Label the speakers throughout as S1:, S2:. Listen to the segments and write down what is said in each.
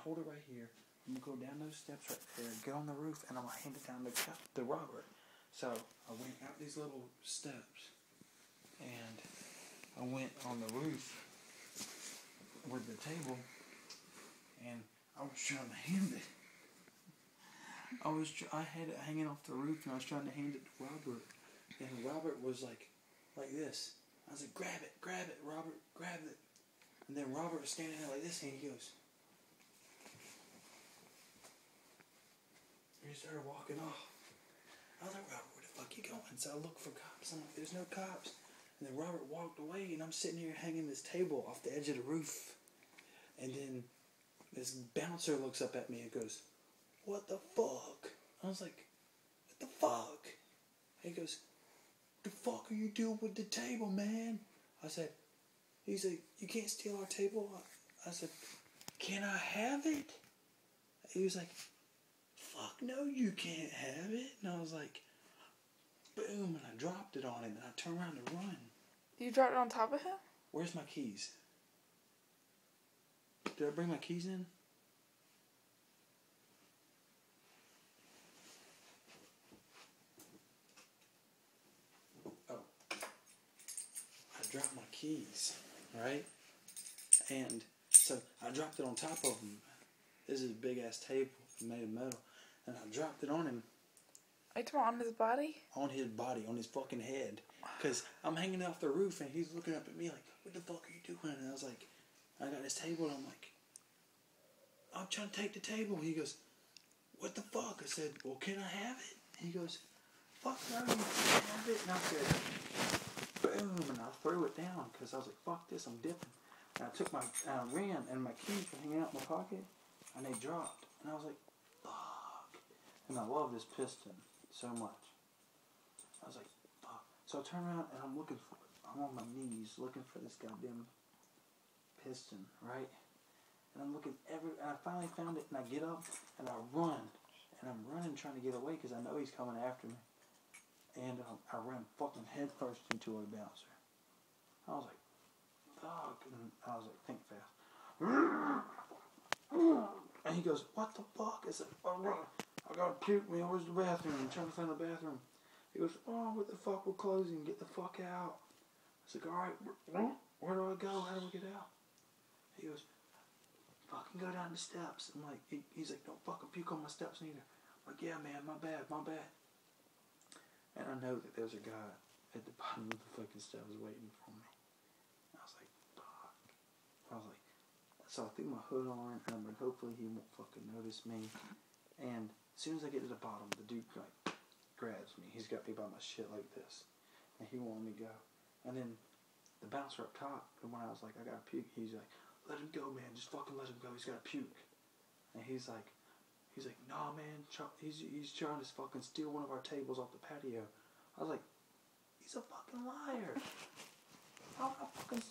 S1: hold it right here. I'm going to go down those steps right there, get on the roof, and I'm going to hand it down to Robert. So I went out these little steps, and I went on the roof with the table, and I was trying to hand it. I had it hanging off the roof, and I was trying to hand it to Robert, and Robert was like this. I was like, grab it, Robert, grab it. And then Robert was standing there like this, and he goes, and he started walking off. I was like, Robert, where the fuck you going? So I looked for cops. I'm like, there's no cops. And then Robert walked away, and I'm sitting here hanging this table off the edge of the roof. And then this bouncer looks up at me and goes, what the fuck? I was like, what the fuck? And he goes, the fuck are you doing with the table, man? I said, he's like, you can't steal our table? I said, can I have it? He was like, fuck no, you can't have it. And I was like, boom, and I dropped it on him, and I turned around to run.
S2: You dropped it on top of him?
S1: Where's my keys? Did I bring my keys in? Oh. I dropped my keys, right? And so I dropped it on top of him. This is a big-ass table made of metal. And I dropped it on him.
S2: Are you talking on his body?
S1: On his body, on his fucking head. Because I'm hanging off the roof, and he's looking up at me like, what the fuck are you doing? And I was like, I got this table, and I'm like, I'm trying to take the table. He goes, what the fuck? I said, well, can I have it? He goes, fuck no, you can't have it. And I said, boom, and I threw it down, because I was like, fuck this, I'm dipping. And I took my, I ran, and my keys were hanging out in my pocket, and they dropped. And I was like, fuck. And I love this piston so much. I was like, fuck. So I turn around, and I'm looking for it. I'm on my knees looking for this goddamn piston, right? And I'm looking and I finally found it, and I get up, and I run. And I'm running trying to get away, because I know he's coming after me. And I ran fucking head first into a bouncer. I was like, fuck. And I was like, think fast. And he goes, what the fuck? I said, oh, I gotta puke, man. Where's the bathroom? I'm trying to find the bathroom. He goes, oh, what the fuck? We're closing. Get the fuck out. I was like, alright, where do I go? How do we get out? He goes, fucking go down the steps. I'm like, he's like, don't fucking puke on my steps neither. I'm like, yeah, man, my bad. And I know that there's a guy at the bottom of the fucking steps waiting for me. I was like, fuck. I was like, so I threw my hood on, and I'm like, hopefully he won't fucking notice me. And as soon as I get to the bottom, the dude like grabs me. He's got me by my shit like this, and he won't let me go. And then the bouncer up top, and when I was like, I gotta puke, he's like, let him go, man. Just fucking let him go. He's gotta puke. And he's like, nah, man. He's trying to fucking steal one of our tables off the patio. I was like, he's a fucking liar. How would I fucking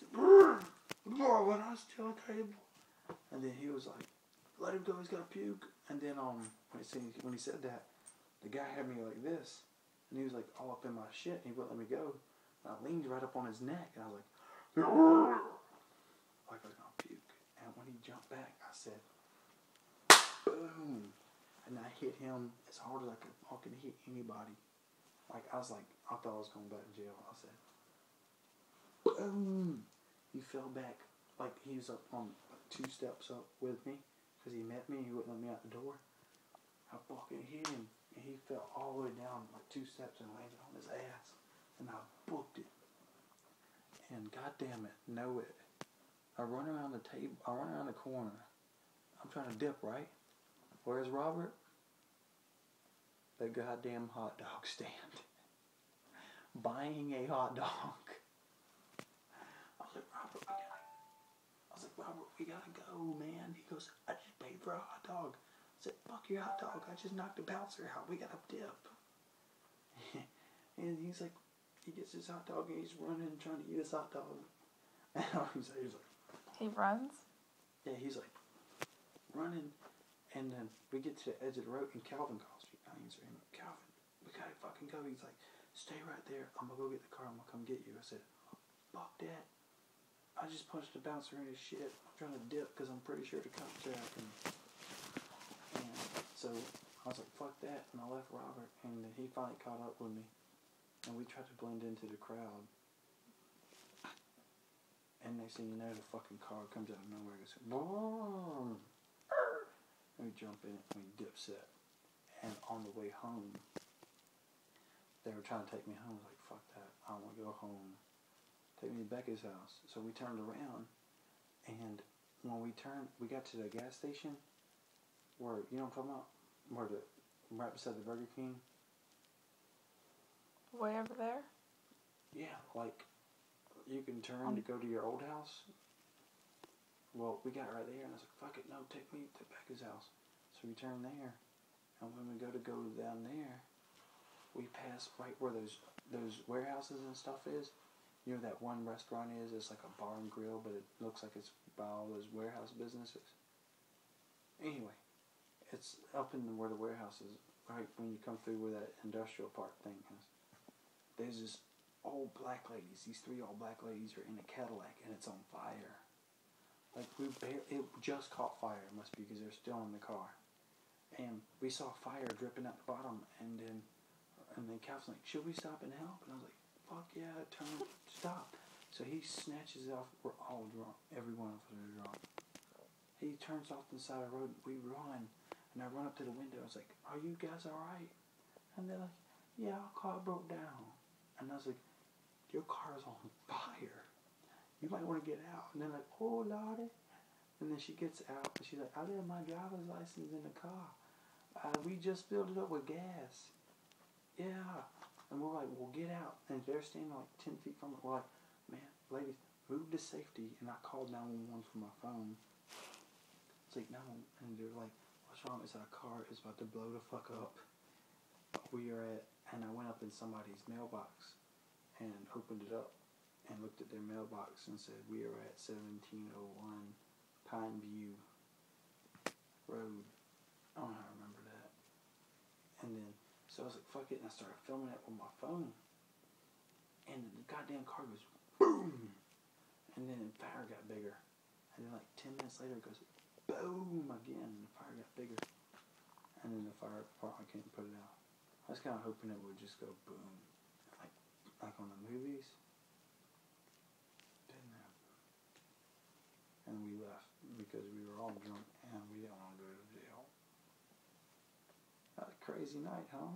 S1: when I steal a table? And then he was like, let him go. He's gotta puke. And then when he said that, the guy had me like this, and he was like all up in my shit, and he wouldn't let me go. And I leaned right up on his neck, and I was like, like I was gonna puke. And when he jumped back, I said, boom. And I hit him as hard as I could fucking hit anybody. Like, I thought I was going back to jail. I said, boom. He fell back. Like, he was up on 2 steps up with me, because he met me. He wouldn't let me out the door. I fucking hit him, and he fell all the way down, like 2 steps, and landed on his ass. And I booked it. And goddamn it, know it. I run around the table. I run around the corner. I'm trying to dip, right? Where's Robert? The goddamn hot dog stand. Buying a hot dog. I was like, Robert, we gotta go, man. He goes, I just paid for a hot dog. I said, fuck your hot dog. I just knocked the bouncer out. We gotta dip. And he's like, he gets his hot dog, and he's running trying to eat his hot dog. And he's like,
S2: he runs?
S1: Yeah, he's like running, and then we get to the edge of the road, and Calvin calls me. I answer him, Calvin, we gotta fucking go. He's like, stay right there. I'm gonna go get the car. I'm gonna come get you. I said, fuck that. I just punched the bouncer in his shit. I'm trying to dip because I'm pretty sure the cops are after me. that, and I left Robert, and then he finally caught up with me, and we tried to blend into the crowd. And next thing you know, the fucking car comes out of nowhere and goes, boom! And we jump in it, and we dipset. And on the way home, they were trying to take me home. I was like, fuck that, I don't want to go home. Take me to Becca's house. So we turned around, and when we got to the gas station, where, you know what I'm talking about? Right beside the Burger King.
S2: Way over there?
S1: Yeah, like, you can turn to go to your old house. Well, we got right there, and I was like, fuck it, no, take me to Becca's house. So we turned there, and when we go down there, we pass right where those warehouses and stuff is. You know that one restaurant is? It's like a bar and grill, but it looks like it's by all those warehouse businesses. Anyway, it's up in where the warehouse is, right when you come through where that industrial park thing is. There's this old black ladies. These 3 old black ladies are in a Cadillac, and it's on fire. Like, it just caught fire. It must be because they're still in the car. And we saw fire dripping out the bottom, and then Calvin's like, should we stop and help? And I was like, fuck yeah, stop. So he snatches it off. We're all drunk. Every one of us are drunk. He turns off the side of the road. We run. And I run up to the window. I was like, are you guys alright? And they're like, yeah, our car broke down. And I was like, your car's on fire. You might want to get out. And they're like, oh, Lordy. And then she gets out. And she's like, I left my driver's license in the car. We just filled it up with gas. Yeah. And we're like, well, get out. And they're standing like 10 feet from it. We're like, man, ladies, move to safety. And I called 911 from my phone. It's like, no. And they're like, what's wrong? It's our car is about to blow the fuck up. And I went up in somebody's mailbox and opened it up and looked at their mailbox and said, we are at 1701 Pine View Road. I don't know how I remember that. And then, so I was like, fuck it, and I started filming it with my phone. And the goddamn car goes, boom! And then the fire got bigger. And then like 10 minutes later it goes, boom! Again, and the fire got bigger. And then the fire department couldn't put it out. I was kind of hoping it would just go boom. Like on the movies. Didn't happen. And we left because we were all drunk and we didn't want to go to jail. That was a crazy night, huh?